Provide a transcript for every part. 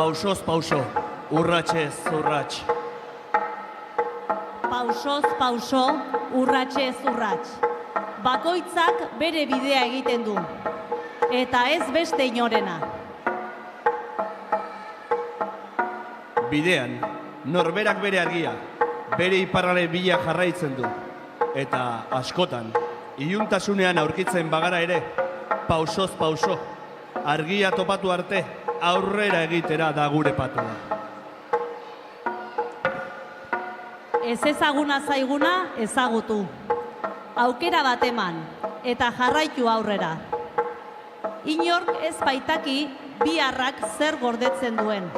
Pausoz pauso, urratsez urrats. Pausoz pauso, urratsez urrats. Bakoitzak bere bidea egiten du, eta ez beste inorena. Bidean, norberak bere argia, bere iparraren bila jarraitzen du. Eta askotan, iluntasunean aurkitzen bagara ere, pausoz pauso, argia topatu arte, aurrera egitera da gure patua. Ez ezaguna zaiguna ezagutu. Aukera bat eman, eta jarraitu aurrera. Inork ez baitaki biharrak zer gordetzen duen.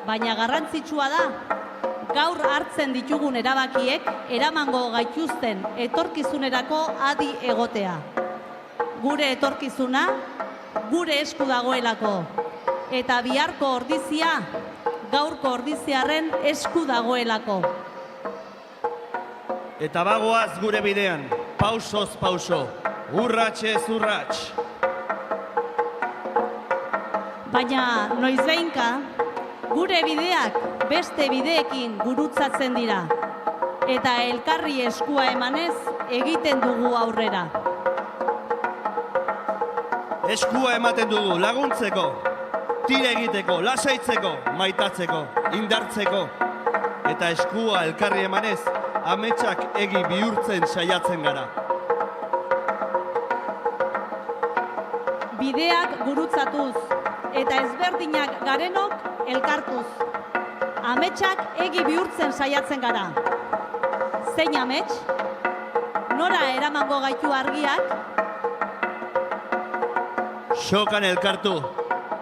Baina garrantzitsua da, gaur hartzen ditugun erabakiek eramango gaituzten etorkizunerako adi egotea. Gure etorkizuna, gure esku dagoelako. Eta biharko ordizia, gaurko ordiziarren esku dagoelako. Eta bagoaz gure bidean, pausoz pauso, urratsez urrats. Baina noizbeinka, gure bideak beste bideekin gurutzatzen dira. Eta elkarri eskua emanez egiten dugu aurrera. Eskua ematen dugu laguntzeko, tire egiteko, lasaitzeko, maitatzeko, indartzeko. Eta eskua elkarri emanez, ametsak egi bihurtzen saiatzen gara. Bideak gurutzatuz, eta ezberdinak garenok elkartuz. Ametsak egi bihurtzen saiatzen gara. Zein amets? Nora eramango gaitu argiak? Sokan elkartu,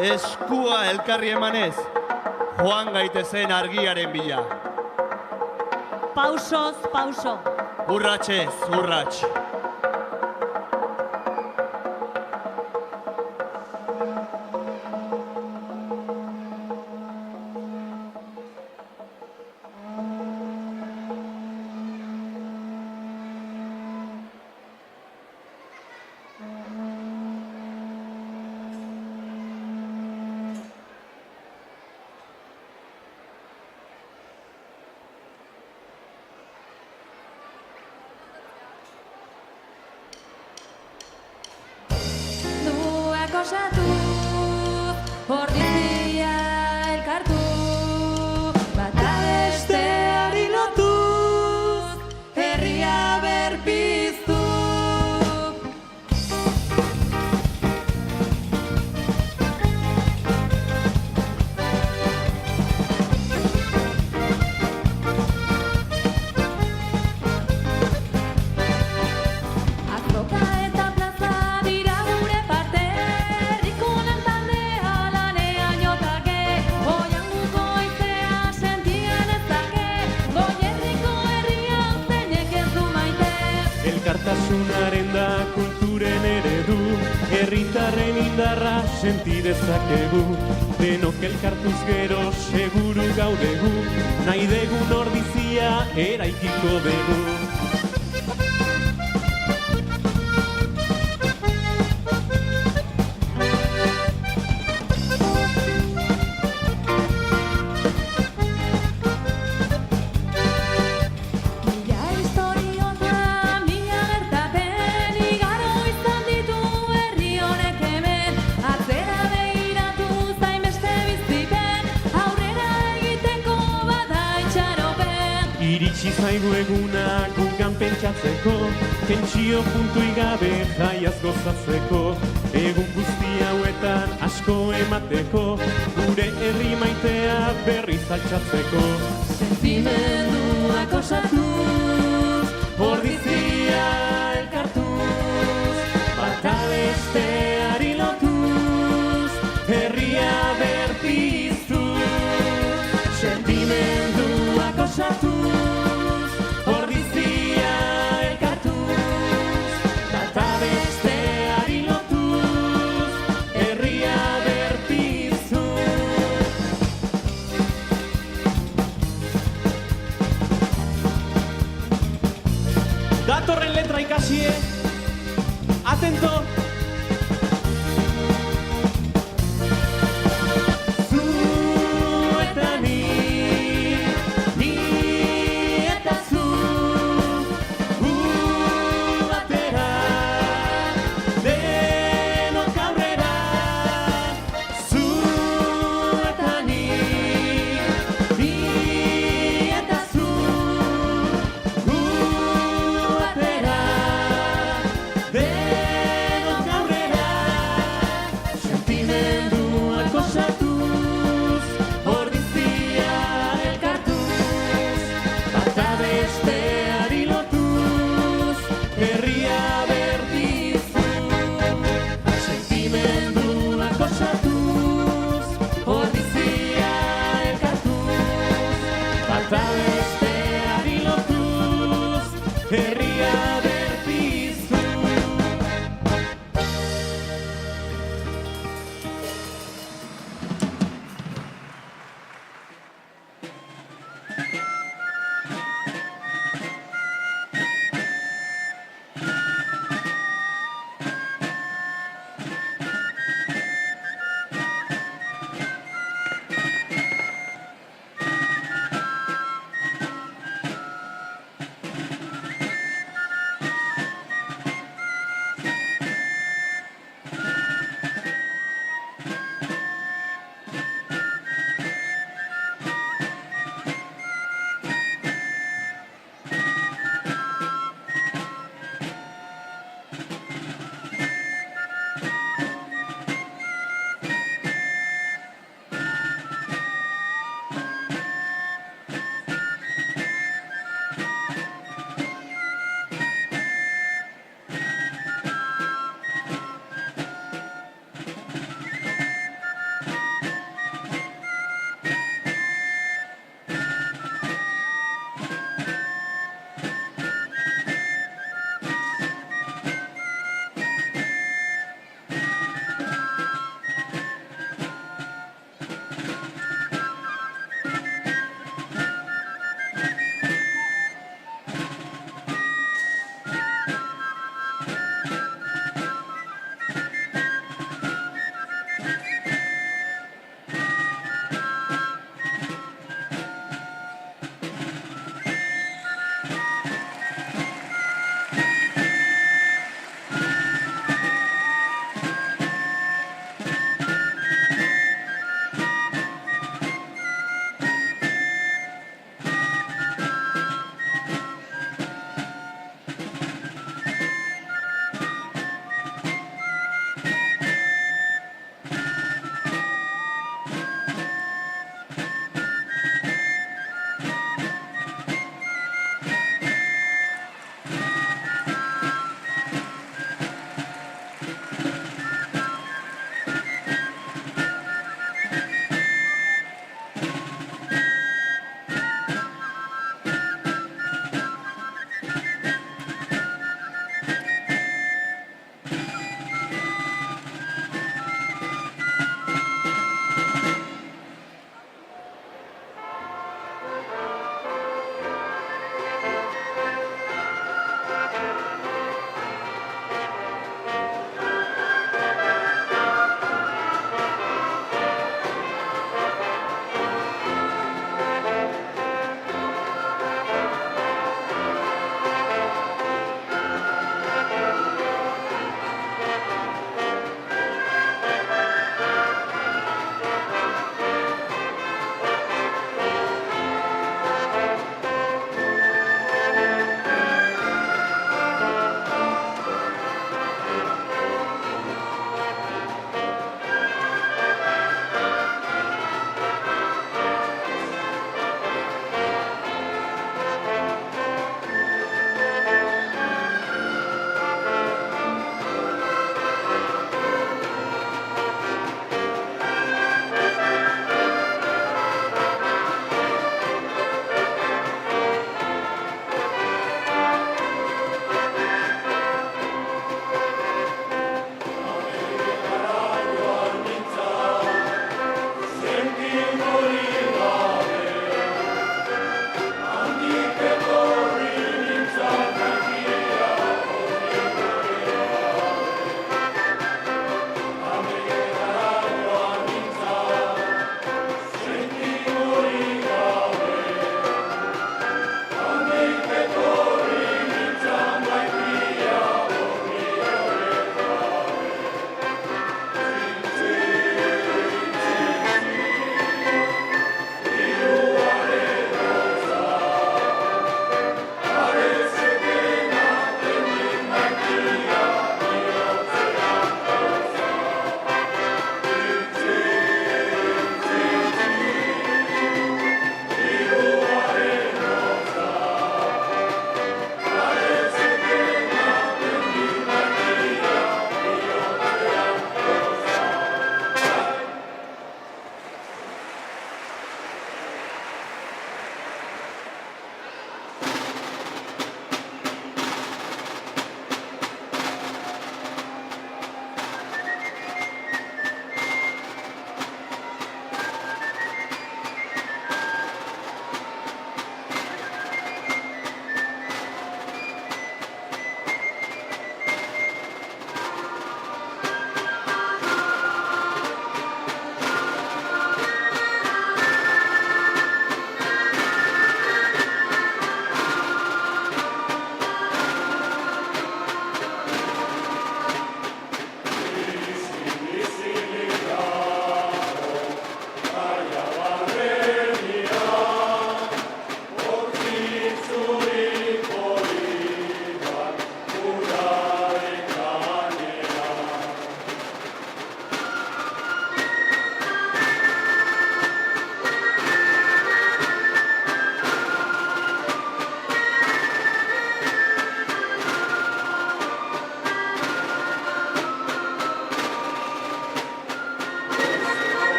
eskua elkarri emanez, joan gaitezen argiaren bila. Pausoz pauso. Urratsez urrats. Osatu, ordizia elkartu, bata besteari lotuz, herria berpiztu. Azoka eta plaza dira gure parte. Elkartasunaren da kulturen eredu, herritarren indarra senti dezakegu. Denok elkartuz gero seguru gaudegu, nahi degun ordizia eraikiko dugu. Iritsi zaigu eguna gugan pentsatzeko, tentsio puntu igabe jaiaz gozatzeko. Egun guzti hauetan asko emateko, gure herri maitea berriz altxatzeko. Sentimenduak osatuz, ordizia elkartuz, bata besteari lotuz, herria berpiztu. Sentimenduak osatuz, datorren letra ikasie, atento! Zu herria berpiztu.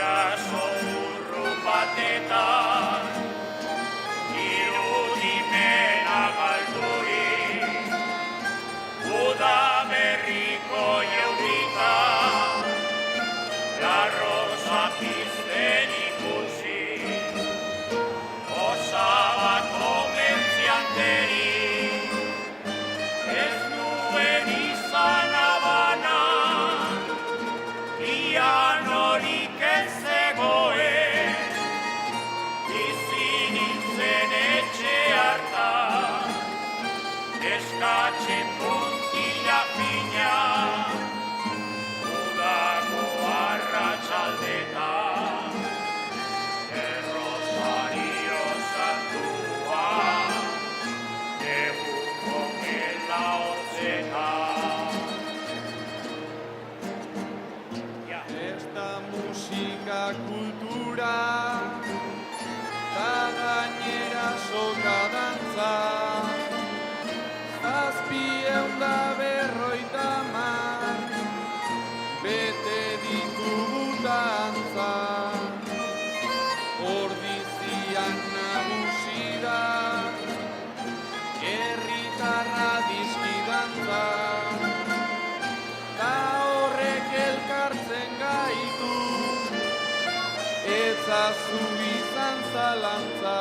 itxaso urrun batetan, irudimena galdurik, uda berriko jaurita, la rosa pizten ikusi, osabat komentzianterik, ez nuen izan abana, ian horik ez zegoen, bizi nintzen etxe hartan, eskatzen puntila fina, udako arratsaldetan, errosario santua, egungo gela hotzetan. Esta musika kultura ta gainera soka dantza, 750 bete ditugu dantza, ordizian nagusi da, herritarra dizkidantza, ta horrek elkartzen gaitu, etzazu izan zalantza.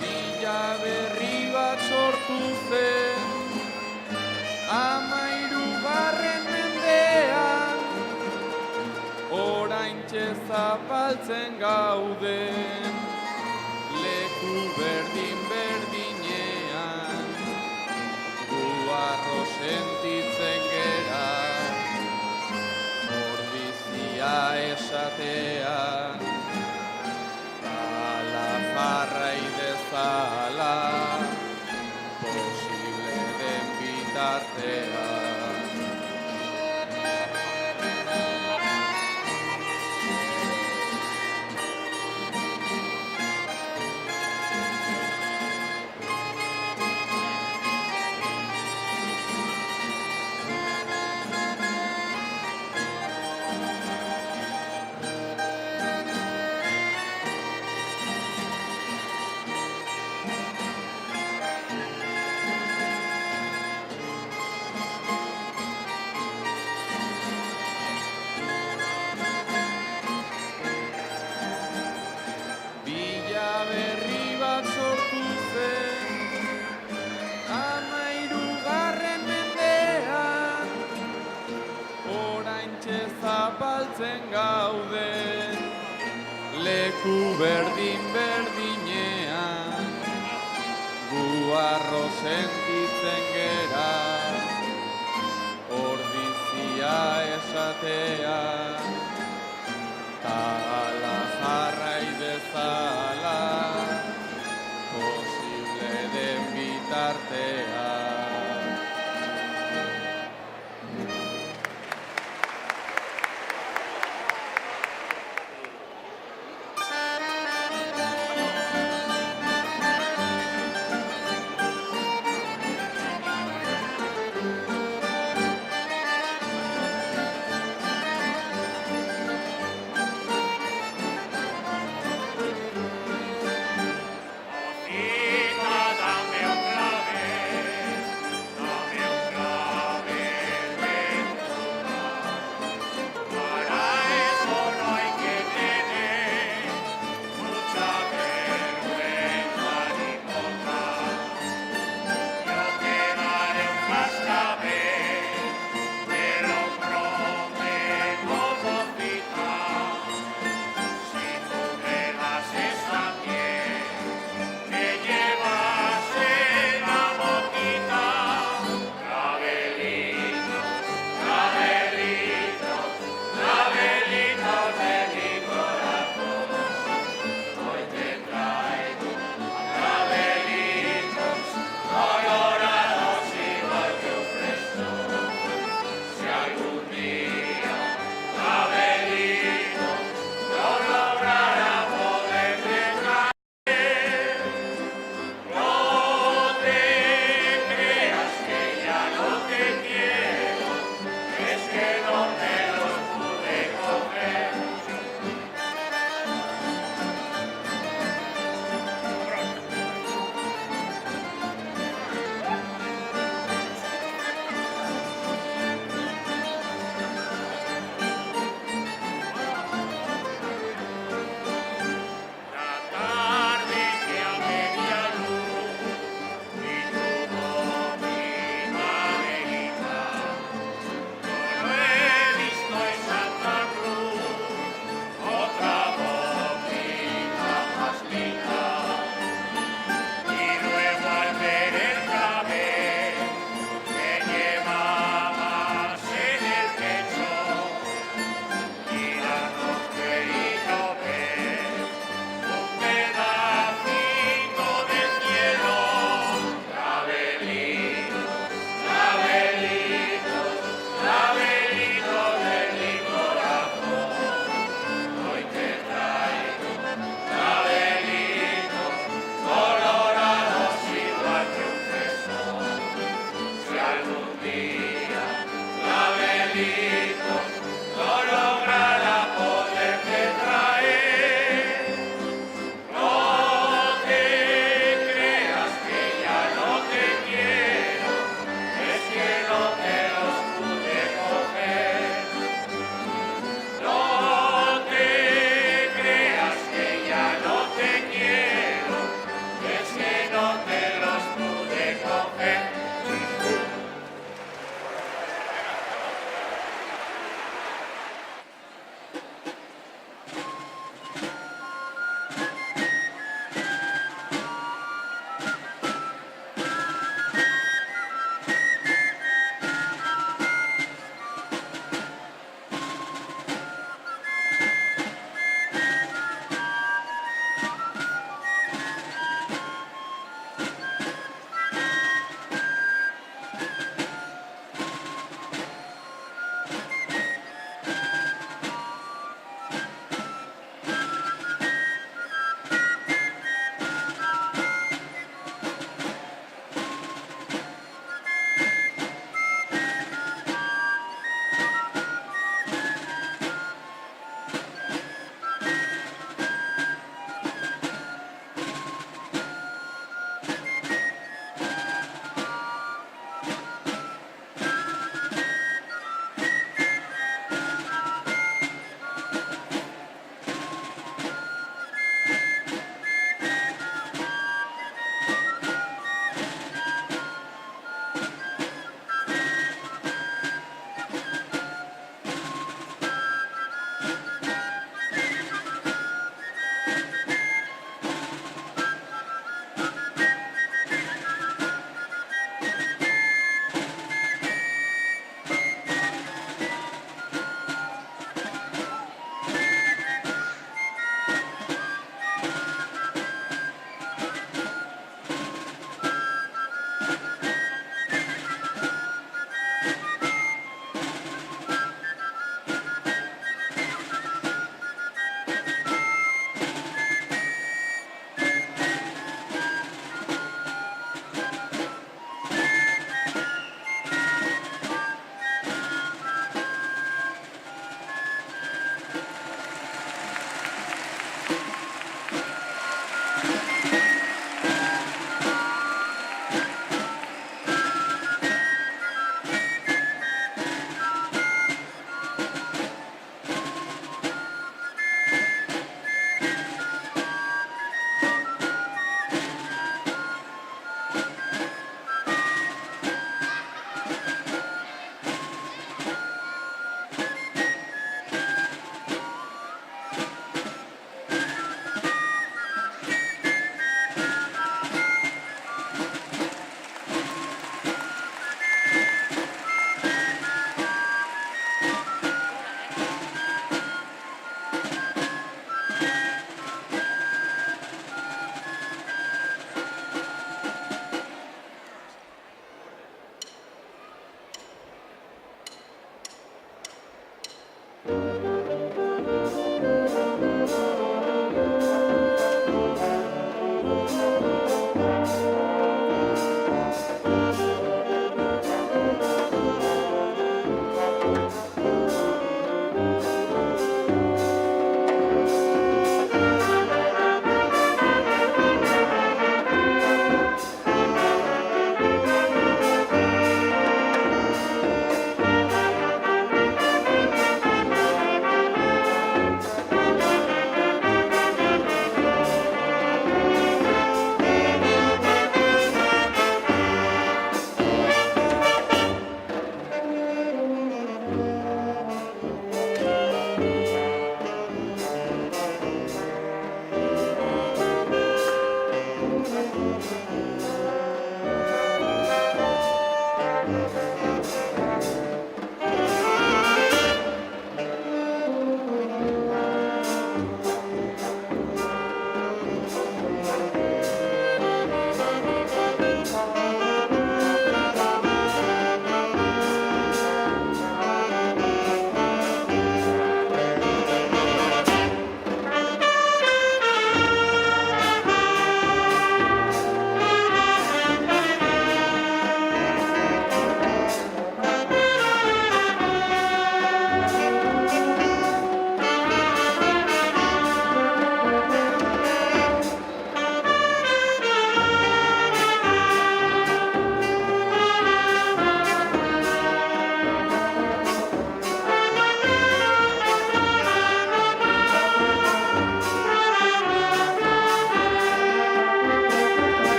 Bila berri bat sortu zen, 13. mendean, oraintxe zapaltzen gauden, leku berdin-berdinean, gu harro sentitzen gera, ordizia esatean, ala jarrai dezala, posible den bitartean. Bila berri bat sortu zen, 13. mendean, oraintxe zapaltzen gauden, leku berdin-berdinean, gu harro sentitzen gera, ordizia esatean, ta ala jarrai dezala, posible den bitartean.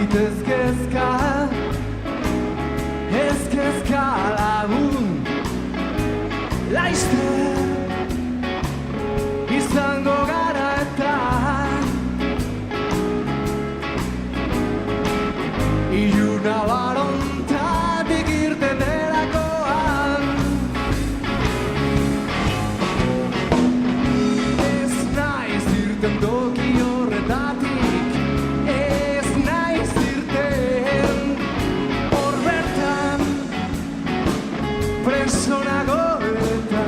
zaitez kezka, ez kezka lagun, laizter izango gara eta iluna barontatik irten delakoan. Ez naiz irten toki horretatik, ez naiz irten hor bertan preso nago eta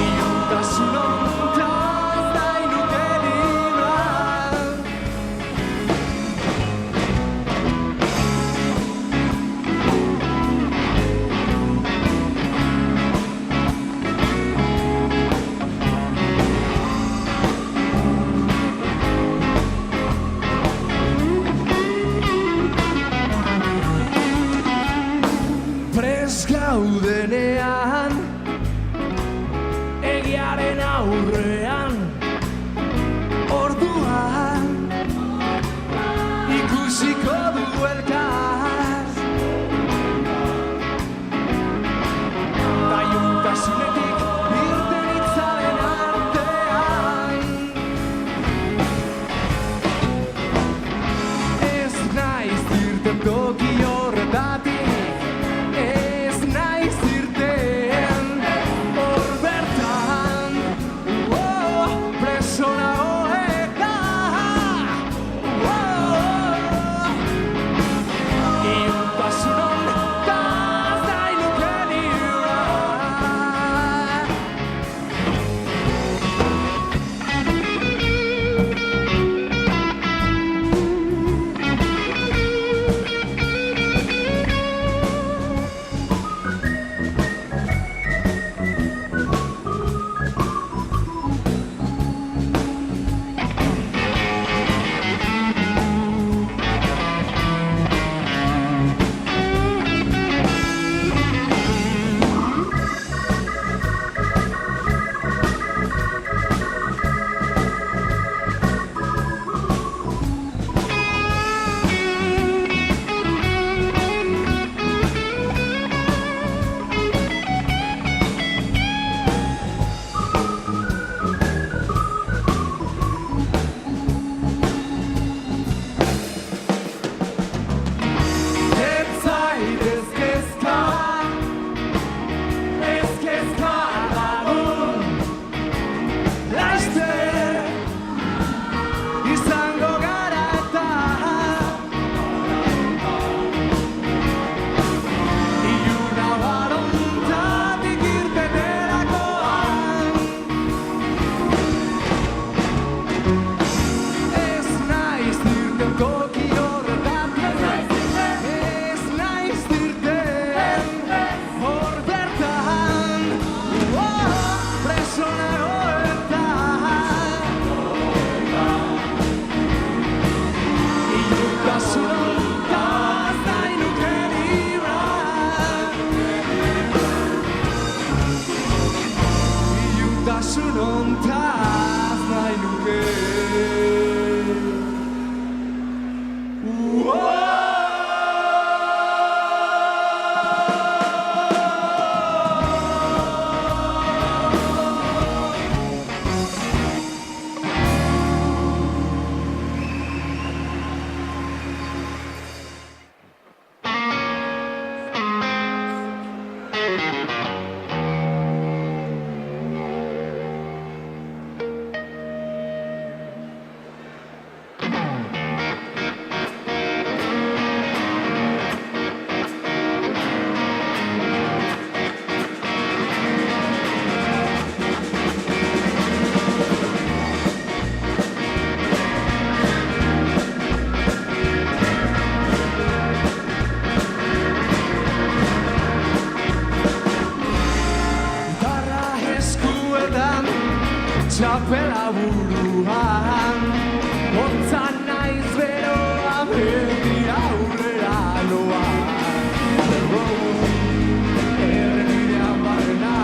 iluntasun hontaz nahi nuke libra. Prest gaudenean, egiaren aurrean, orduan ikusiko du elkar. Da iluntasunetik irten itzalen artean. Ez naiz irten toki horretatik, ez naiz irten hor bertan, preso nago eta iluntasun hontaz nahi nuke libra. Ez zaitez kezka, ez kezka lagun, laizter izango gara eta iluna barontatik irten delakoan. Ez naiz irten toki horretatik, ez naiz irten hor bertan, preso nago eta iluntasun hontaz nahi nuke libra. Iluntasun hontaz nahi nuke. Txapela buruan, ontzan naiz beroa, beti aurrera noa. Errepidean barrena,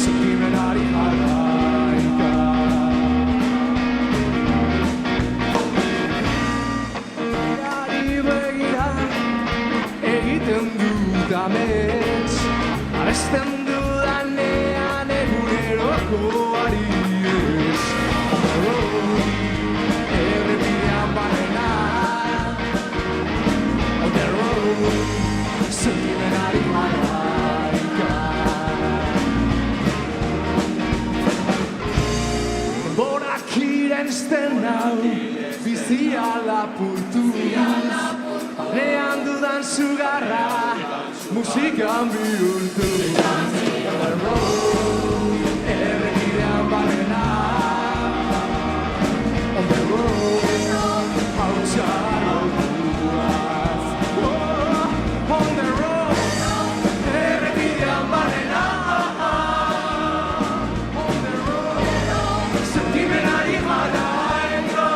sentimenari jarri. amets abesten dudanean egunerokoari ez. On the road, errepidean barrena. On the road, sentimenari malaika. Borak irensten hau, bizia lapurtuz. Nean dudan sugarra, musikan bihurtuz. On the road, errepidean barrena. On the road, hautsa lotuaz. Oh, on the road, errepidean barrena. On the road, sentimenari malaika.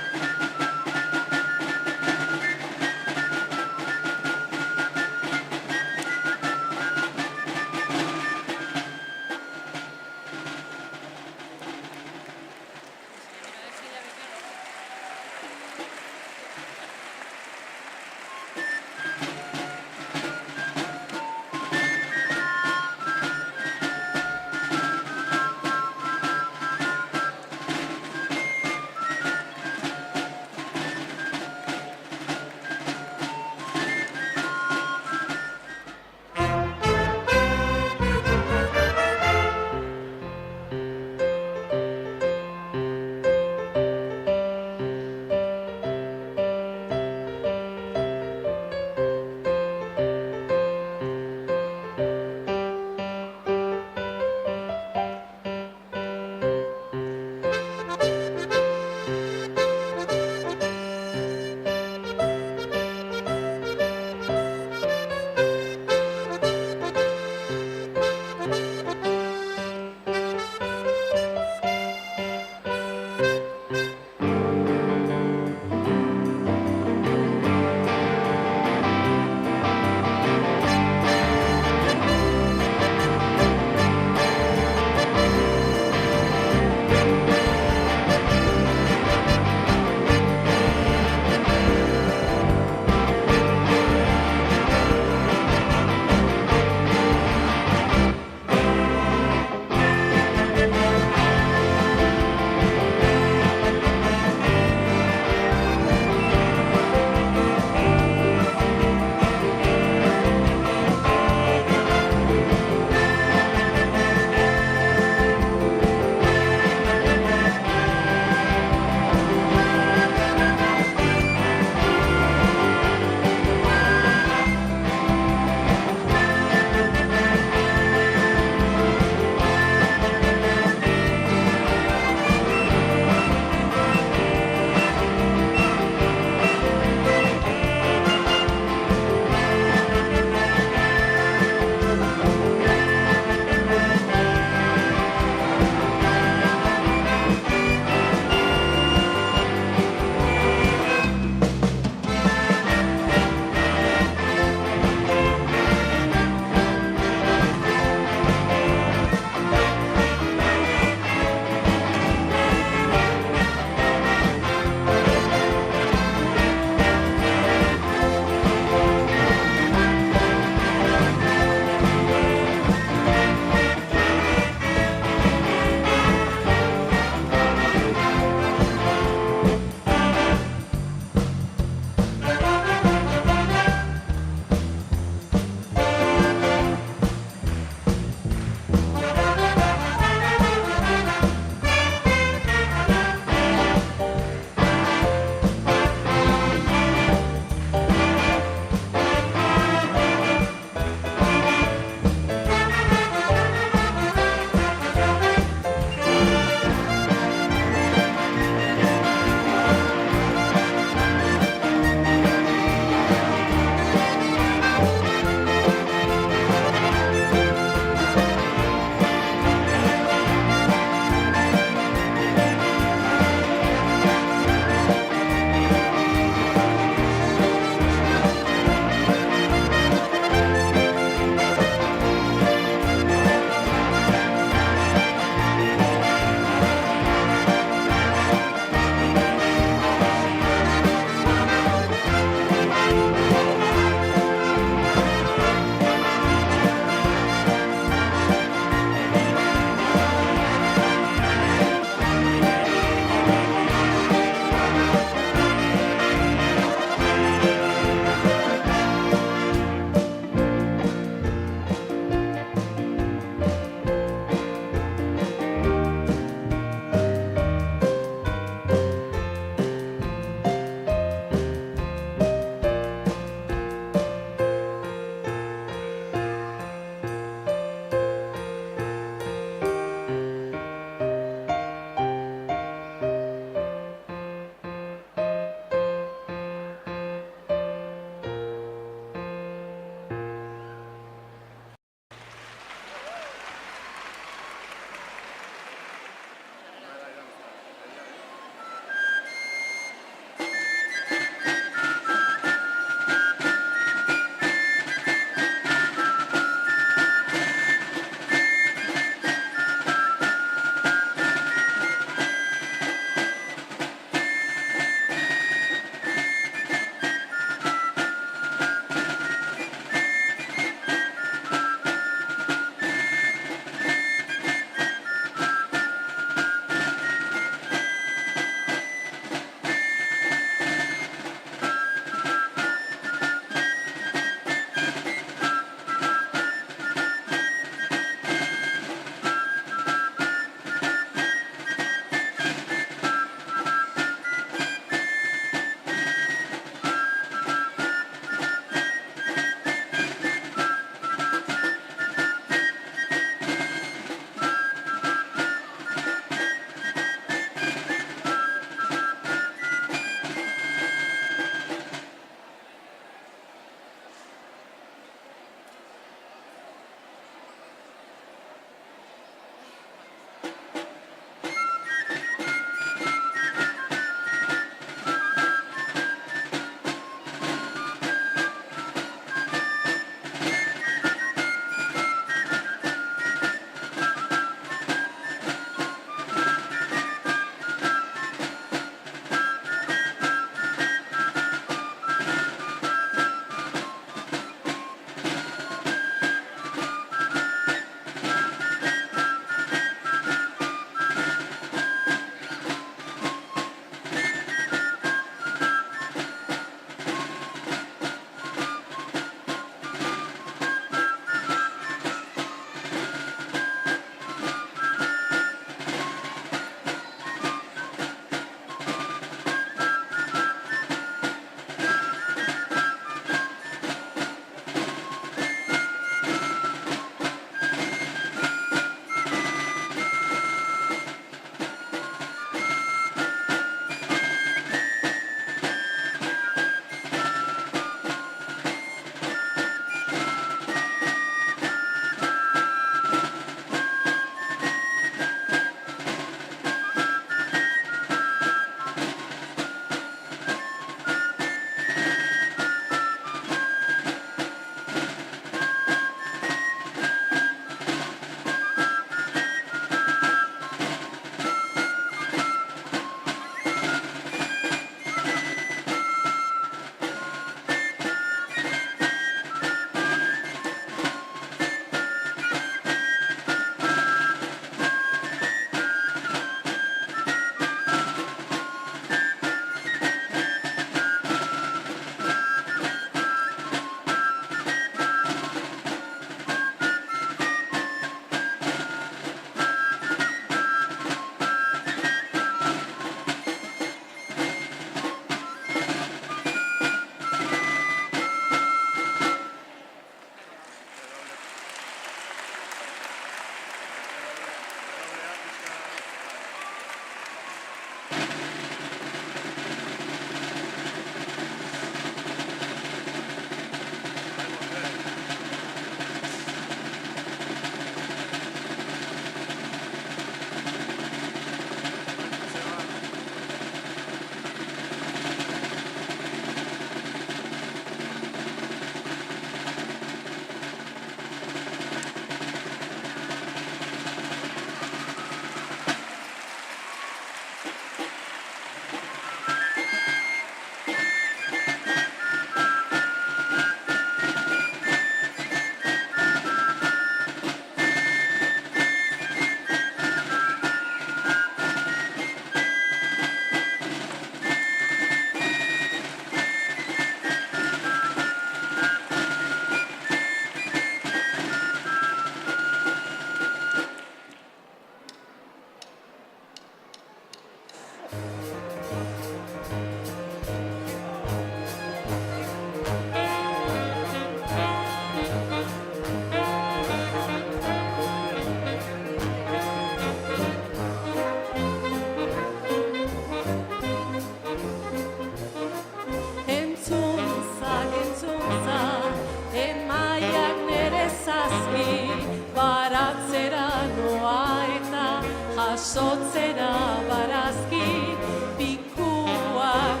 jasotzera barazki, pikuak,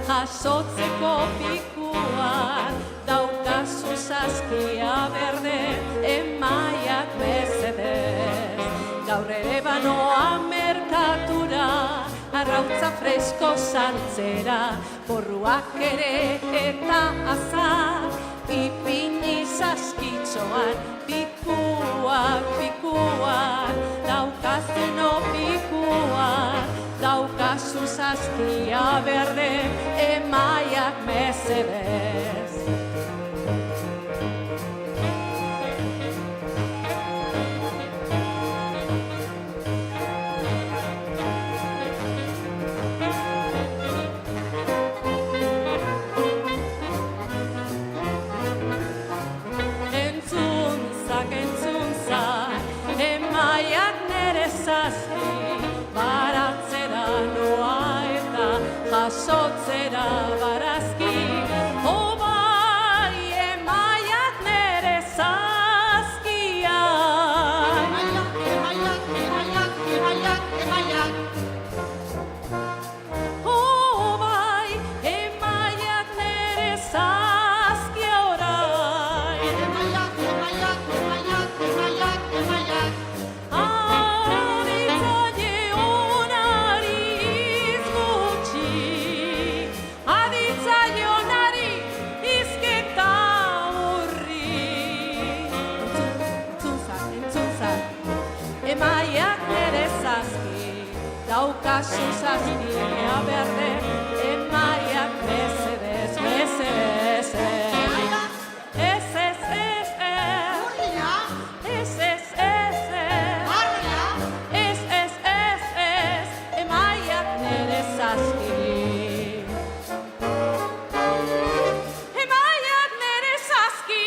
jasotzeko pikuak, daukazu saskia berde, emaiak mesedez. Gaur ere banoa merkatura, arrautza fresko saltzera, porruak ere eta azar, ipini saskitxoan, pikuak, daukazuno pikuak, daukazu saskia berde, emaiak mesedez. Baratzera noa eta jasotzera barazki, bai emaiak nere zazkiak. Bai emaiak nere zazkia orain. Emaiak nere zazki, daukazu saskia berde, emaiak mesedez, mesedez. Ez, ez, ez, ez. Ez, ez, ez, ez. Ez, ez, ez, ez. Emaiak nere zazki. Emaiak nere zazki.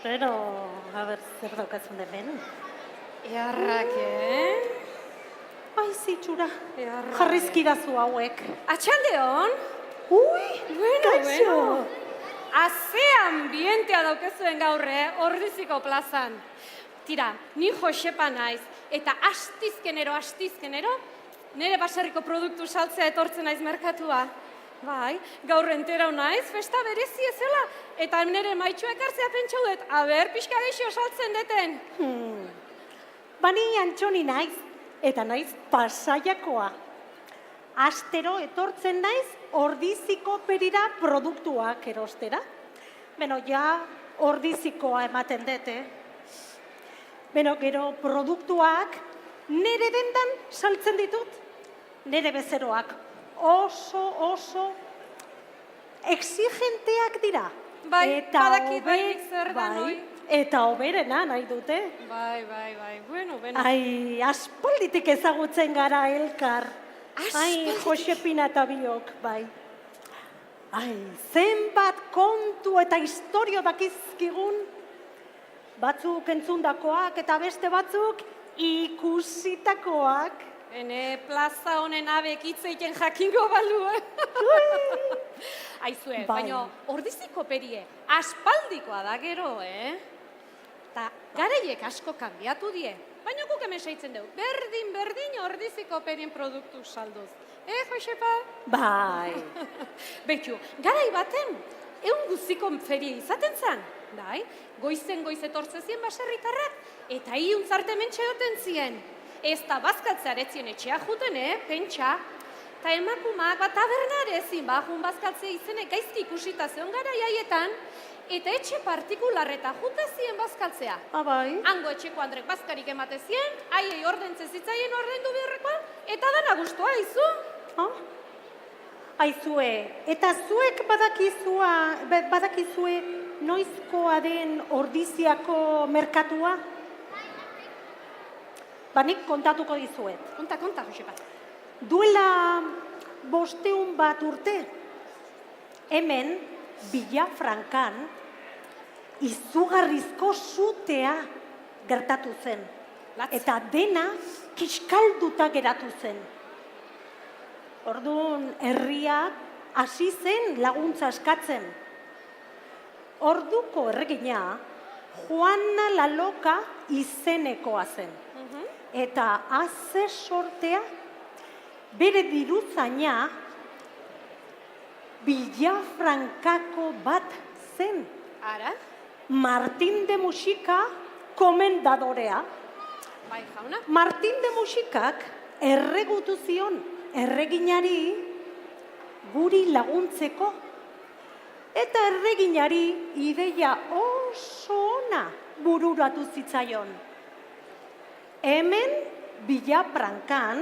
Pero, a ber, zer daukazun hemen? Eharrak, Ai, zitxura, Eharrak. jarrizkidazu hauek. Atxaldeon? Ui, Bueno, kaixo. bueno. Aze ambientea daukezuen gaurre, Ordiziko plazan. Tira, ni Josepa naiz, eta astizkenero, nire baserriko produktu saltzea etortzen naiz merkatua. Bai, gaur enterau naiz, festa berezi ezela, eta nire maitxua ekartzea pentsau dut, aber, pixka geixo saltzen deten. Bani Antxoni naiz, eta naiz Pasaiakoa. Astero etortzen naiz Ordiziko perira produktuak erostera. Beno, ja Ordizikoa ematen dute. Beno, gero produktuak nire dendan saltzen ditut. Nire bezeroak oso exigenteak dira. Bai, badakit hobe- bainik zer da, bai, noi. eta hoberena nahi dute. Bai, bueno. Ai, aspalditik ezagutzen gara elkar. Ai, Josepina eta biok, bai. Ai, zenbat kontu eta historio dakizkigun. Batzuk entzundakoak eta beste batzuk ikusitakoak. Hene plaza honen abek hitz egiten jakingo balu, Aizue, Bai. baina Ordiziko perie aspaldikoa da gero, Ta garaiek asko kanbiatu die, baina guk hemen saitzen dugu. Berdin Ordiziko perien produktu salduz. Josepa? Bai. Betu, garai baten, egun guztiko ferie izaten zan, bai? Goizen etortzen zien baserritarrak, eta iuntzarte mentxe goten zien. Ez da bazkaltzearetzien etxea juten, pentsa. Ta emakumak bat tabernare ezin, jun bazkaltzea izene gaizki ikusita zeon garai haietan, eta etxe partikularreta jute zien bazkaltzea. Bai. Hango etxeko Andrek bazkarik emate zien, haiei ordentze zitzaien ordaindu beharrekoa, eta dana guztua izu. Aizue, eta zuek badakizue noizkoa den Ordiziako merkatua? Nik kontatuko dizuet. Konta, Josepa. Duela 500 bat urte, hemen Villafrancan izugarrizko sutea gertatu zen. Latz. Eta dena kiskalduta geratu zen. Orduan, herriak hasi zen laguntza eskatzen. Orduko erregina, Juana la Loca izenekoa zen. Eta haze sortea, bere diruzaina Villafrancako bat zen. Ara? Martin de Musika komendadorea. Bai, jauna? Martin de Musikak erregutu zion erreginari guri laguntzeko. Eta erreginari ideia oso ona bururatu zitzaion. Hemen Villafrancan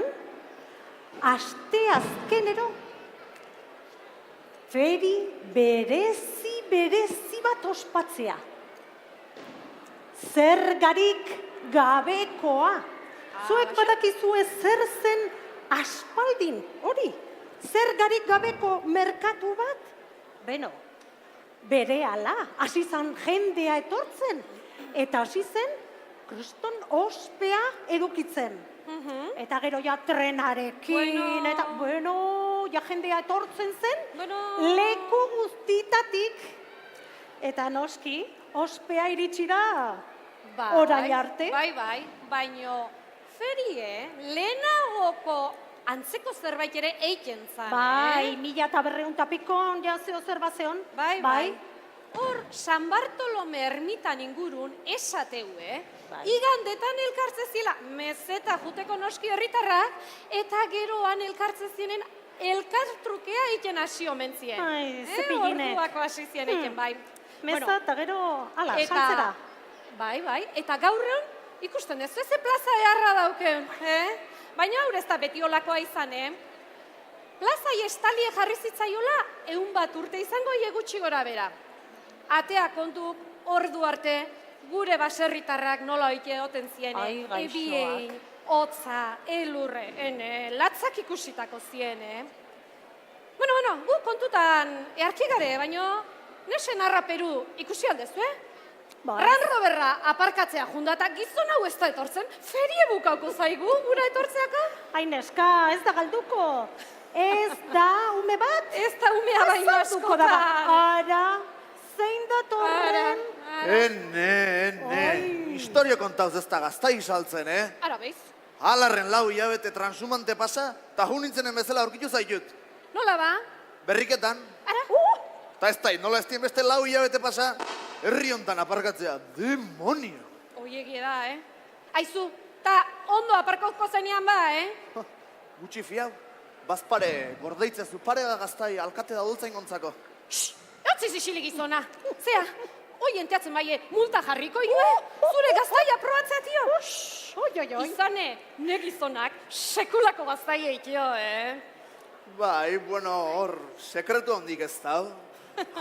asteazkenero feri berezi bat ospatzea. Zergarik gabekoa. Zuek badakizue zer zen aspaldin, hori, zergarik gabeko merkatu bat? Beno, berehala, hasi zen jendea etortzen, eta hasi zen kriston ospea edukitzen. Eta gero ja trenarekin, eta ja jendea etortzen zen, leku guztitatik. Eta noski, ospea iritsi da orain arte. Bai, baino ferie lehenagoko antzeko zerbait ere eiken zan, Bai, 1500 pikon, ja zeo zer bazeon. Bai. Hor, San Bartolome ermitan ingurun esateu, Igandetan elkartze zila, mezeta juteko noski herritarrak, eta geroan elkartze zienen elkartrukea egiten hasi omen zien. Ai, zepiginek. Orduako hasi zien egiten, bai. Meza eta gero, ala, saltzera. Bai, eta gaurrean ikusten ez ze plaza eharra dauken, Baina haur ez da beti olakoa izan, Plazai estalie jarri zitzaiola, 100 bat urte izango gutxi gora bera. Atea kontu ordu arte, gure baserritarrak nola oike oten ziene, ebiein, hotza, elurre, latzak ikusitako ziene. Bueno, gu kontutan earki gare, baino nesen arra Peru ikusi aldezu, Bai. Ran Roberra aparkatzea jundata gizon hau ez da etortzen, ferie bukauko zaigu, gura etortzeako? Hain eska, ez da galduko. Ez da ume bat? Ez da umea baino Azalduko da. askotan. Ara, zein datorren? Ene. Historio kontauz ez da gaztai saltzen, Ara, beiz? Alarren 4 hilabete transumante pasa, eta hu nintzenen bezala aurkitu zaitut. Nola ba? Berriketan, Ara? eta ez da, nola ez dien beste 4 hilabete pasa, herri hontan aparkatzea, demonio. Oiegie da, Aizu, ta ondo aparkauko zenean ba, Gutxi fiau, bazpare, gordeitzezu, pare da gaztai, alkate da dultzain gontzako. Eutzi zixili gizona. Zea, hoi enteatzen baie, multa jarriko idue, zure gaztaia probatzea tio. Oi. Izane, ne gizonak sekulako gaztaia itio, Bai, bueno, hor, sekretu hondik ez da.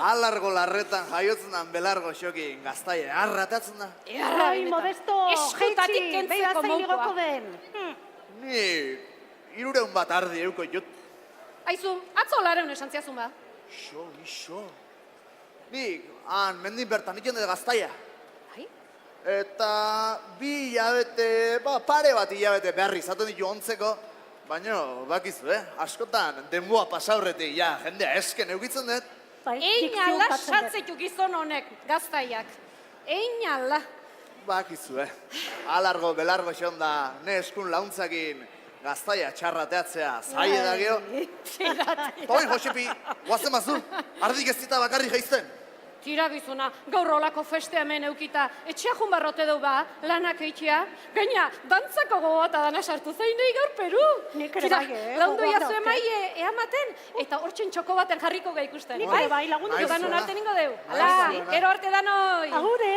Alargo larretan jaiotzen dan belargo xoki gaztai arratatzen da. Ai, Modesto, Eskutatik jaitsi, kentzeko beira zein mokoa. igoko den. Ni 300 bat ardi euko jut. Aizu, atzo lareun esan ziazun ba. Ixo. Nik, han, mendin bertan ikon dut gaztaia. Bai? Eta 2 hilabete, pare bat hilabete behar izaten ditu ontzeko. Baina, bakizu, askotan, denboa pasaurretik, ja, jendea esken eukitzen dut. Bai, Einala dikziontatzen dut. sartzeitu gizon honek gaztaiak. Einala. Bakizu, alargo, belargo xon da, ne eskun launtzakin gaztaia txarrateatzea, zaie da geho. Toin, Josepi, guazen mazu, ardik ez zita bakarri jaizten. Tira gizona, gaur olako feste hemen eukita, etxea junbarrote du ba, lanak eitia. Gaina, dantzako gogoata dana sartu zein nahi gaur Peru. Nik ere Tira, bai, laundu gogoa jazu daukat. emai eamaten, eta hortxen txoko baten jarriko ga ikusten. Nik ere bai, lagundu Jo, danon Aizu, arte ningo deu. Aizu, Ala, gero arte danoi. Agure!